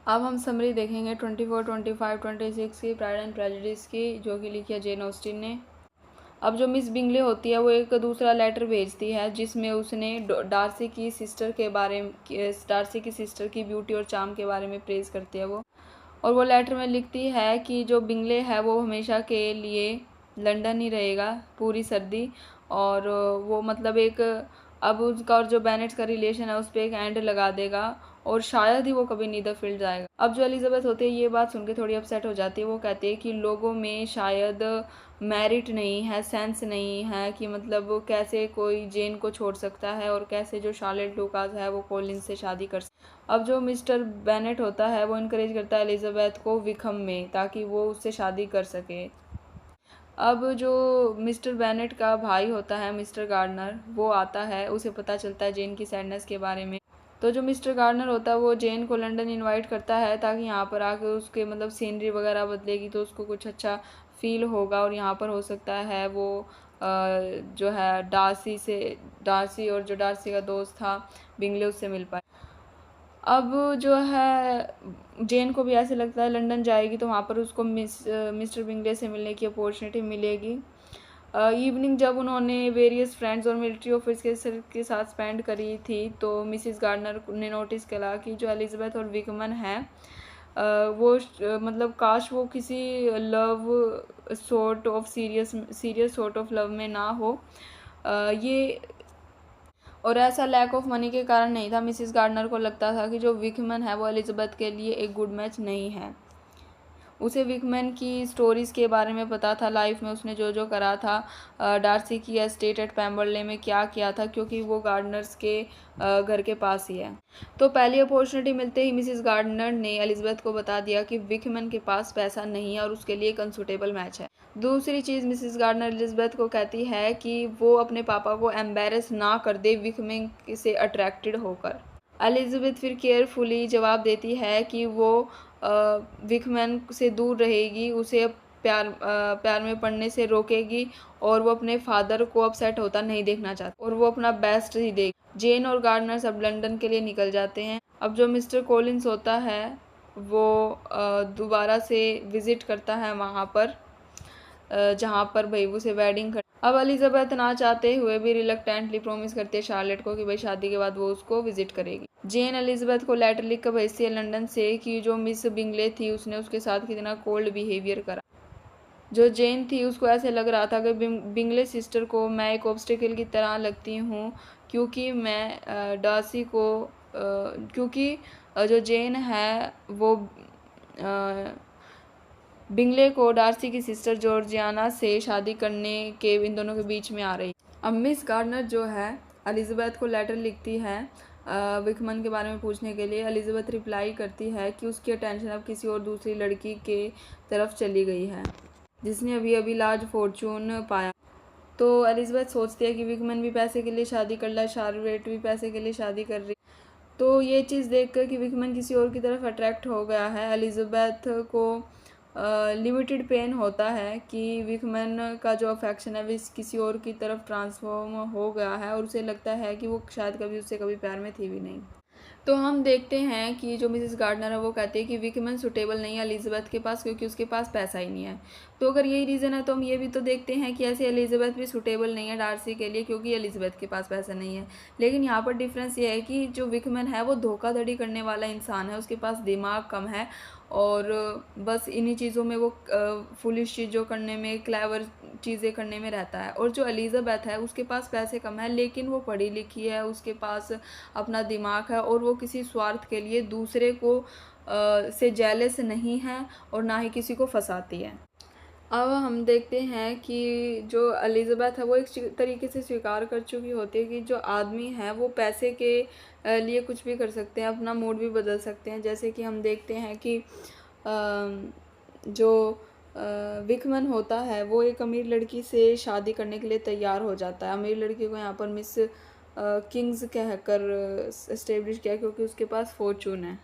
अब हम समरी देखेंगे 24, 25, 26 की प्राइड एंड प्रेजुडिस की, जो कि लिखी है जेन ऑस्टिन ने। अब जो मिस बिंगले होती है वो एक दूसरा लेटर भेजती है जिसमें उसने डार्सी की सिस्टर के बारे में, डार्सी की सिस्टर की ब्यूटी और चार्म के बारे में प्रेज़ करती है वो। और वो लेटर में लिखती है कि जो बिंगले है वो हमेशा के लिए लंदन ही रहेगा पूरी सर्दी, और वो मतलब एक अब उसका और जो बेनेट्स का रिलेशन है उस पर एक एंड लगा देगा, और शायद ही वो कभी नीदरफील्ड जाएगा। अब जो एलिजाबेथ होती है ये बात सुन के थोड़ी अपसेट हो जाती है। वो कहती है कि लोगों में शायद मेरिट नहीं है, सेंस नहीं है कि मतलब वो कैसे कोई जेन को छोड़ सकता है और कैसे जो शार्लेट लूकास है वो कोलिंस से शादी कर सकता। अब जो मिस्टर बेनेट होता है वो इनकरेज करता है एलिजाबेथ को विकम में, ताकि वो उससे शादी कर सके। अब जो मिस्टर बेनेट का भाई होता है मिस्टर गार्डनर, वो आता है, उसे पता चलता है जेन की सैडनेस के बारे में। तो जो मिस्टर गार्डनर होता है वो जेन को लंदन इनवाइट करता है ताकि यहाँ पर आके उसके मतलब सीनरी वगैरह बदलेगी तो उसको कुछ अच्छा फील होगा, और यहाँ पर हो सकता है वो जो है डार्सी और जो डार्सी का दोस्त था बिंगले उससे मिल पाए। अब जो है जेन को भी ऐसे लगता है लंदन जाएगी तो वहाँ पर उसको मिस्टर बिंगले से मिलने की अपॉर्चुनिटी मिलेगी। इवनिंग जब उन्होंने वेरियस फ्रेंड्स और मिलिट्री ऑफिसर्स के साथ स्पेंड करी थी तो मिसिस गार्डनर ने नोटिस करा कि जो एलिजाबेथ और विकमन है वो मतलब काश वो किसी love sort of serious sort of love में ना हो। ये और ऐसा लैक ऑफ मनी के कारण नहीं था। मिसिस गार्डनर को लगता था कि जो विकमन है वो एलिजाबेथ के लिए एक गुड मैच नहीं है। उसे विकमैन की स्टोरीज़ के बारे में पता था, लाइफ में उसने जो जो करा था, डार्सी की एस्टेट एट पैम्बरले में क्या किया था, क्योंकि वो गार्डनर्स के घर के पास ही है। तो पहली अपॉर्चुनिटी मिलते ही मिसिस गार्डनर ने एलिजाबेथ को बता दिया कि विकमैन के पास पैसा नहीं है और उसके लिए एक अनसुटेबल मैच है। दूसरी चीज़ मिसिस गार्डनर एलिजाबेथ को कहती है कि वो अपने पापा को एम्बेरस ना कर दे विकमैन से अट्रैक्टेड होकर। एलिजाबेथ फिर केयरफुली जवाब देती है कि वो विकमैन से दूर रहेगी, उसे प्यार में पड़ने से रोकेगी, और वो अपने फादर को अपसेट होता नहीं देखना चाहती और वो अपना बेस्ट ही देगी। जेन और गार्डनर सब लंदन के लिए निकल जाते हैं। अब जो मिस्टर कॉलिंस होता है वो दोबारा से विज़िट करता है वहाँ पर जहाँ पर भाई उसे वेडिंग कर। अब एलिजाबेथ ना चाहते हुए भी रिलक्टेंटली प्रॉमिस करती है शार्लेट को कि भाई शादी के बाद वो उसको विजिट करेगी। जेन एलिजाबेथ को लेटर लिख कर भेजती है लंदन से कि जो मिस बिंगले थी उसने उसके साथ कितना कोल्ड बिहेवियर करा। जो जेन थी उसको ऐसे लग रहा था कि बिंगले सिस्टर को मैं एक ऑब्स्टिकल की तरह लगती हूँ, क्योंकि मैं डार्सी को क्योंकि जो जेन है वो बिंगले को डार्सी की सिस्टर जॉर्जियाना से शादी करने के इन दोनों के बीच में आ रही। अब मिस गार्डनर जो है एलिजाबेथ को लेटर लिखती है विकमन के बारे में पूछने के लिए। एलिजाबेथ रिप्लाई करती है कि उसकी अटेंशन अब किसी और दूसरी लड़की के तरफ चली गई है जिसने अभी अभी लार्ज फॉर्चून पाया। तो एलिजाबेथ सोचती है कि विकमन भी पैसे के लिए शादी कर रहा है, शार्लेट भी पैसे के लिए शादी कर रही। तो ये चीज़ देखकर कि विकमन किसी और की तरफ अट्रैक्ट हो गया है, एलिजाबेथ को लिमिटेड पेन होता है कि विकमैन का जो अफेक्शन है वो किसी और की तरफ ट्रांसफॉर्म हो गया है, और उसे लगता है कि वो शायद कभी उससे कभी प्यार में थी भी नहीं। तो हम देखते हैं कि जो मिसेस गार्डनर है वो कहती है कि विकमैन सुटेबल नहीं है एलिजाबेथ के पास क्योंकि उसके पास पैसा ही नहीं है। तो अगर यही रीज़न है तो हम ये भी तो देखते हैं कि ऐसे एलिजाबेथ भी सुटेबल नहीं है डार्सी के लिए क्योंकि एलिजाबेथ के पास पैसा नहीं है। लेकिन यहाँ पर डिफरेंस ये है कि जो विकमैन है वो धोखाधड़ी करने वाला इंसान है, उसके पास दिमाग कम है और बस इन्हीं चीज़ों में वो फुलिश चीज़ों करने में, क्लेवर चीज़ें करने में रहता है। और जो एलिजाबेथ है उसके पास पैसे कम है लेकिन वो पढ़ी लिखी है, उसके पास अपना दिमाग है और वो किसी स्वार्थ के लिए दूसरे को से जेलस नहीं है और ना ही किसी को फंसाती है। अब हम देखते हैं कि जो एलिजाबेथ है वो एक तरीके से स्वीकार कर चुकी होती है कि जो आदमी है वो पैसे के लिए कुछ भी कर सकते हैं, अपना मूड भी बदल सकते हैं। जैसे कि हम देखते हैं कि जो विकमन होता है वो एक अमीर लड़की से शादी करने के लिए तैयार हो जाता है। अमीर लड़की को यहाँ पर मिस किंग्स कहकर एस्टेब्लिश किया क्योंकि उसके पास फॉर्चून है।